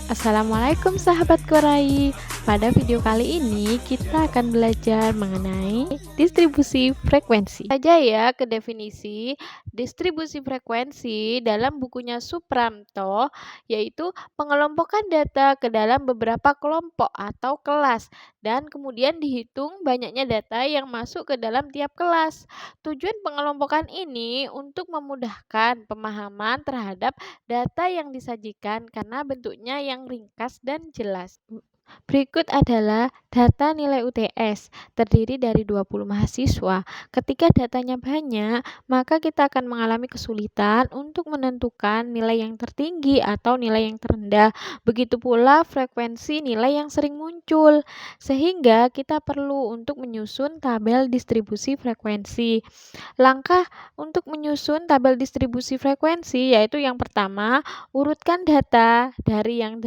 Assalamualaikum sahabat Korai. Pada video kali ini kita akan belajar mengenai distribusi frekuensi. Saja ya ke definisi distribusi frekuensi dalam bukunya Supramto, yaitu pengelompokan data ke dalam beberapa kelompok atau kelas dan kemudian dihitung banyaknya data yang masuk ke dalam tiap kelas. Tujuan pengelompokan ini untuk memudahkan pemahaman terhadap data yang disajikan karena bentuknya yang ringkas dan jelas. Berikut adalah data nilai UTS, terdiri dari 20 mahasiswa. Ketika datanya banyak, maka kita akan mengalami kesulitan untuk menentukan nilai yang tertinggi atau nilai yang terendah. Begitu pula frekuensi nilai yang sering muncul, sehingga kita perlu untuk menyusun tabel distribusi frekuensi. Langkah untuk menyusun tabel distribusi frekuensi yaitu yang pertama, urutkan data dari yang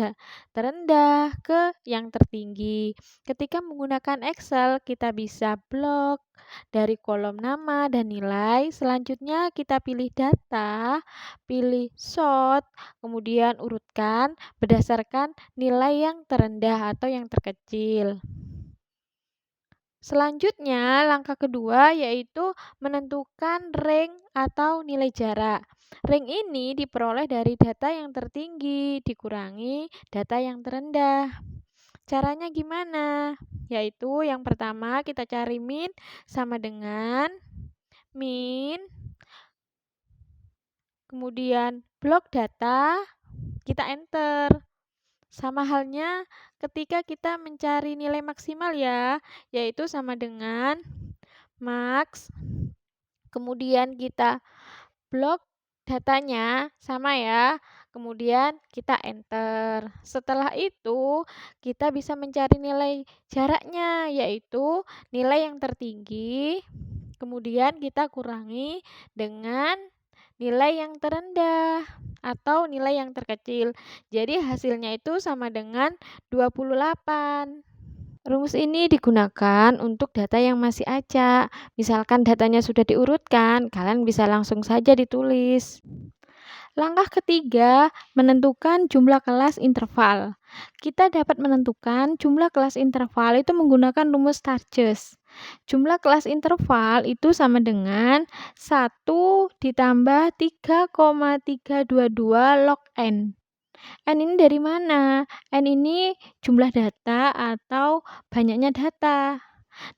terendah ke yang tertinggi. Ketika menggunakan Excel, kita bisa blok dari kolom nama dan nilai. Selanjutnya kita pilih data, pilih sort, kemudian urutkan berdasarkan nilai yang terendah atau yang terkecil. Selanjutnya, langkah kedua yaitu menentukan rank atau nilai jarak. Rank ini diperoleh dari data yang tertinggi dikurangi data yang terendah. Caranya gimana? Yaitu yang pertama kita cari min sama dengan min, kemudian blok data, kita enter. Sama halnya ketika kita mencari nilai maksimal ya, yaitu sama dengan max, kemudian kita blok datanya sama ya, kemudian kita enter. Setelah itu kita bisa mencari nilai jaraknya, yaitu nilai yang tertinggi, kemudian kita kurangi dengan nilai yang terendah atau nilai yang terkecil. Jadi hasilnya itu sama dengan 28. Rumus ini digunakan untuk data yang masih acak. Misalkan datanya sudah diurutkan, kalian bisa langsung saja ditulis. Langkah ketiga, menentukan jumlah kelas interval. Kita dapat menentukan jumlah kelas interval itu menggunakan rumus Sturges. Jumlah kelas interval itu sama dengan 1 ditambah 3,322 log N. N ini dari mana? N ini jumlah data atau banyaknya data.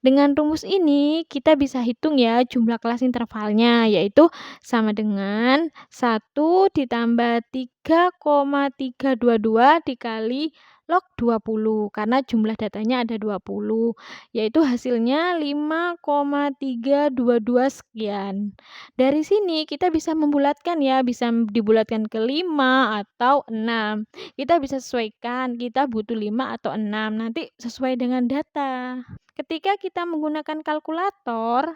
Dengan rumus ini, kita bisa hitung ya jumlah kelas intervalnya, yaitu sama dengan 1 ditambah 3,322 dikali log 20, karena jumlah datanya ada 20, yaitu hasilnya 5,322 sekian. Dari sini kita bisa membulatkan ya, bisa dibulatkan ke 5 atau 6. Kita bisa sesuaikan, kita butuh 5 atau 6, nanti sesuai dengan data. Ketika kita menggunakan kalkulator,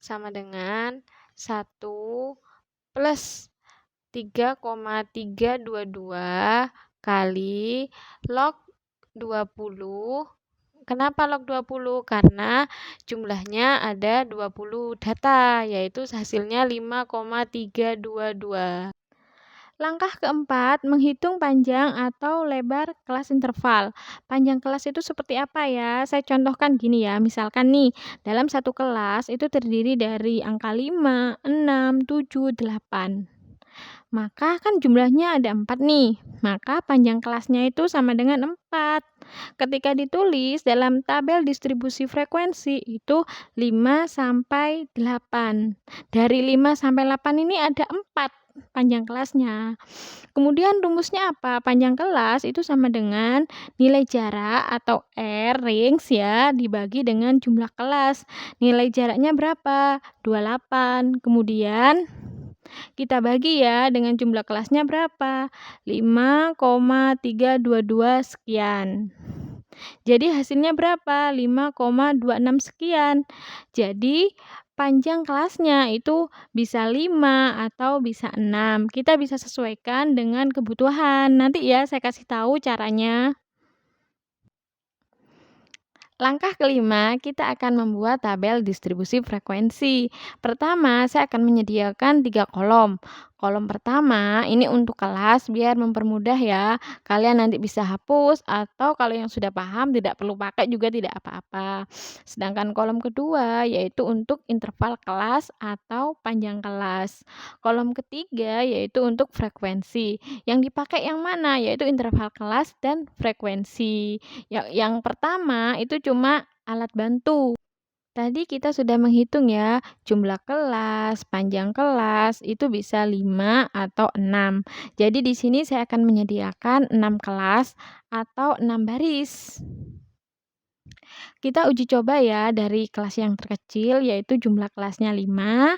sama dengan 1 plus 3,322 kali log 20. Kenapa log 20? Karena jumlahnya ada 20 data, yaitu hasilnya 5,322. Langkah keempat, menghitung panjang atau lebar kelas interval. Panjang kelas itu seperti apa ya? Saya contohkan gini ya, misalkan nih, dalam satu kelas itu terdiri dari angka 5, 6, 7, 8. Maka kan jumlahnya ada 4 nih, maka panjang kelasnya itu sama dengan 4. Ketika ditulis dalam tabel distribusi frekuensi itu 5 sampai 8. Dari 5 sampai 8 ini ada 4 panjang kelasnya. Kemudian rumusnya apa? Panjang kelas itu sama dengan nilai jarak atau R range ya dibagi dengan jumlah kelas. Nilai jaraknya berapa? 28. Kemudian kita bagi ya dengan jumlah kelasnya berapa? 5,322 sekian. Jadi hasilnya berapa? 5,26 sekian. Jadi panjang kelasnya itu bisa 5 atau bisa 6. Kita bisa sesuaikan dengan kebutuhan. Nanti ya saya kasih tahu caranya. Langkah kelima, kita akan membuat tabel distribusi frekuensi. Pertama, saya akan menyediakan 3 kolom. Kolom pertama ini untuk kelas biar mempermudah ya. Kalian nanti bisa hapus atau kalau yang sudah paham tidak perlu pakai juga tidak apa-apa. Sedangkan kolom kedua yaitu untuk interval kelas atau panjang kelas. Kolom ketiga yaitu untuk frekuensi. Yang dipakai yang mana? Yaitu interval kelas dan frekuensi. Yang pertama itu cuma alat bantu. Tadi kita sudah menghitung ya, jumlah kelas, panjang kelas, itu bisa 5 atau 6. Jadi di sini saya akan menyediakan 6 kelas atau 6 baris. Kita uji coba ya dari kelas yang terkecil yaitu jumlah kelasnya 5,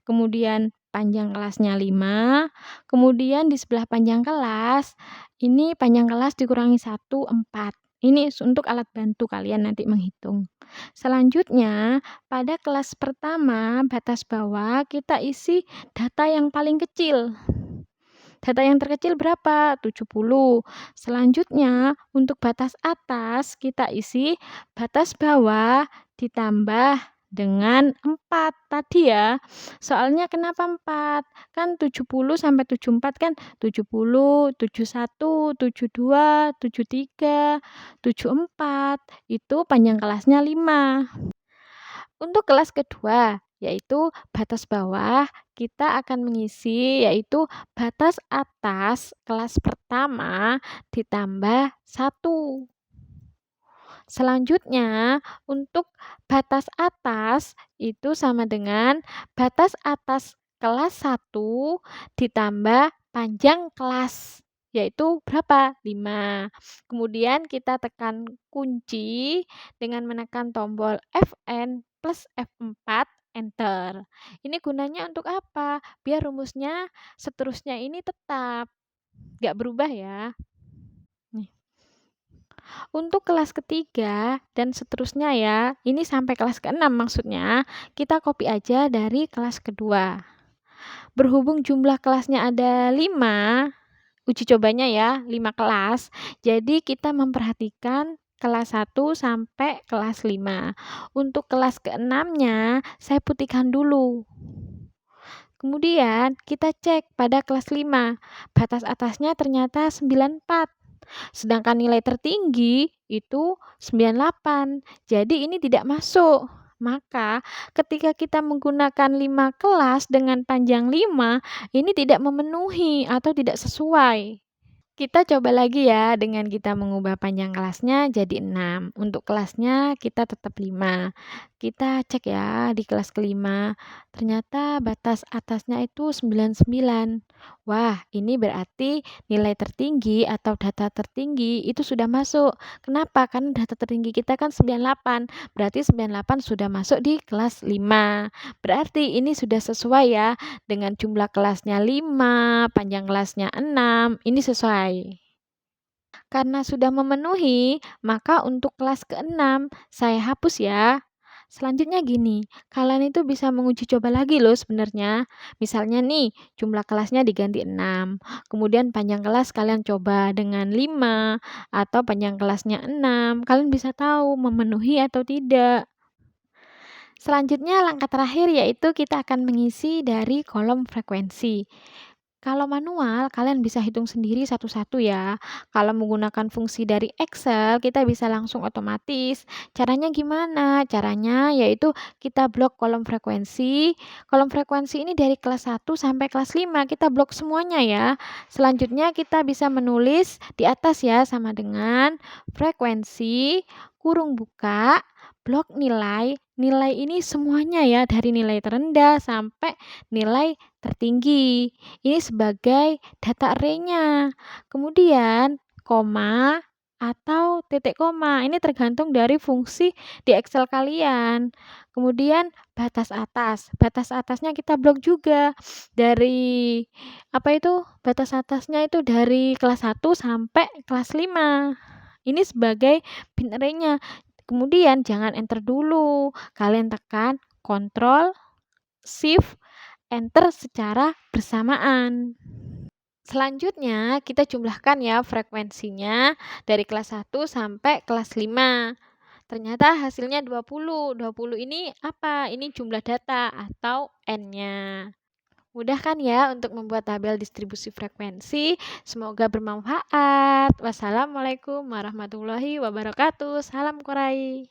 kemudian panjang kelasnya 5, kemudian di sebelah panjang kelas, ini panjang kelas dikurangi 1, 4. Ini untuk alat bantu kalian nanti menghitung. Selanjutnya, pada kelas pertama, batas bawah kita isi data yang paling kecil. Data yang terkecil berapa? 70. Selanjutnya, untuk batas atas kita isi batas bawah ditambah dengan 4 tadi ya. Soalnya kenapa 4? Kan 70 sampai 74 kan 70, 71, 72, 73, 74. Itu panjang kelasnya 5. Untuk kelas kedua, yaitu batas bawah, kita akan mengisi yaitu batas atas kelas pertama ditambah 1. Selanjutnya, untuk batas atas itu sama dengan batas atas kelas 1 ditambah panjang kelas, yaitu berapa? 5. Kemudian kita tekan kunci dengan menekan tombol Fn plus F4, enter. Ini gunanya untuk apa? Biar rumusnya seterusnya ini tetap, nggak berubah ya. Nih. Untuk kelas ketiga dan seterusnya ya, ini sampai kelas ke-6 maksudnya, kita copy aja dari kelas kedua. Berhubung jumlah kelasnya ada 5, uji cobanya ya, 5 kelas, jadi kita memperhatikan kelas 1 sampai kelas 5. Untuk kelas ke-6-nya, saya putihkan dulu. Kemudian kita cek pada kelas 5, batas atasnya ternyata 94. Sedangkan nilai tertinggi itu 98. Jadi ini tidak masuk. Maka ketika kita menggunakan 5 kelas dengan panjang 5, ini tidak memenuhi atau tidak sesuai. Kita coba lagi ya dengan kita mengubah panjang kelasnya jadi 6. Untuk kelasnya kita tetap 5. Kita cek ya di kelas kelima. Ternyata batas atasnya itu 99. Wah, ini berarti nilai tertinggi atau data tertinggi itu sudah masuk. Kenapa? Karena data tertinggi kita kan 98. Berarti 98 sudah masuk di kelas 5. Berarti ini sudah sesuai ya dengan jumlah kelasnya 5, panjang kelasnya 6, ini sesuai. Karena sudah memenuhi, maka untuk kelas ke-6 saya hapus ya. Selanjutnya gini, kalian itu bisa menguji coba lagi loh sebenarnya. Misalnya nih, jumlah kelasnya diganti 6. Kemudian panjang kelas kalian coba dengan 5 atau panjang kelasnya 6. Kalian bisa tahu memenuhi atau tidak. Selanjutnya langkah terakhir yaitu kita akan mengisi dari kolom frekuensi. Kalau manual, kalian bisa hitung sendiri satu-satu ya. Kalau menggunakan fungsi dari Excel, kita bisa langsung otomatis. Caranya gimana? Caranya yaitu kita blok kolom frekuensi. Kolom frekuensi ini dari kelas 1 sampai kelas 5, kita blok semuanya ya. Selanjutnya kita bisa menulis di atas ya, sama dengan frekuensi, kurung buka, blok nilai. Nilai ini semuanya ya, dari nilai terendah sampai nilai tertinggi. Ini sebagai data array-nya. Kemudian, koma atau titik koma. Ini tergantung dari fungsi di Excel kalian. Kemudian, batas atas. Batas atasnya kita blok juga. Dari, batas atasnya itu dari kelas 1 sampai kelas 5. Ini sebagai bin array-nya. Kemudian, jangan enter dulu. Kalian tekan Ctrl, Shift, enter secara bersamaan. Selanjutnya, kita jumlahkan ya frekuensinya dari kelas 1 sampai kelas 5. Ternyata hasilnya 20. 20 ini apa? Ini jumlah data atau N-nya. Mudah kan ya untuk membuat tabel distribusi frekuensi? Semoga bermanfaat. Wassalamualaikum warahmatullahi wabarakatuh. Salam Korai.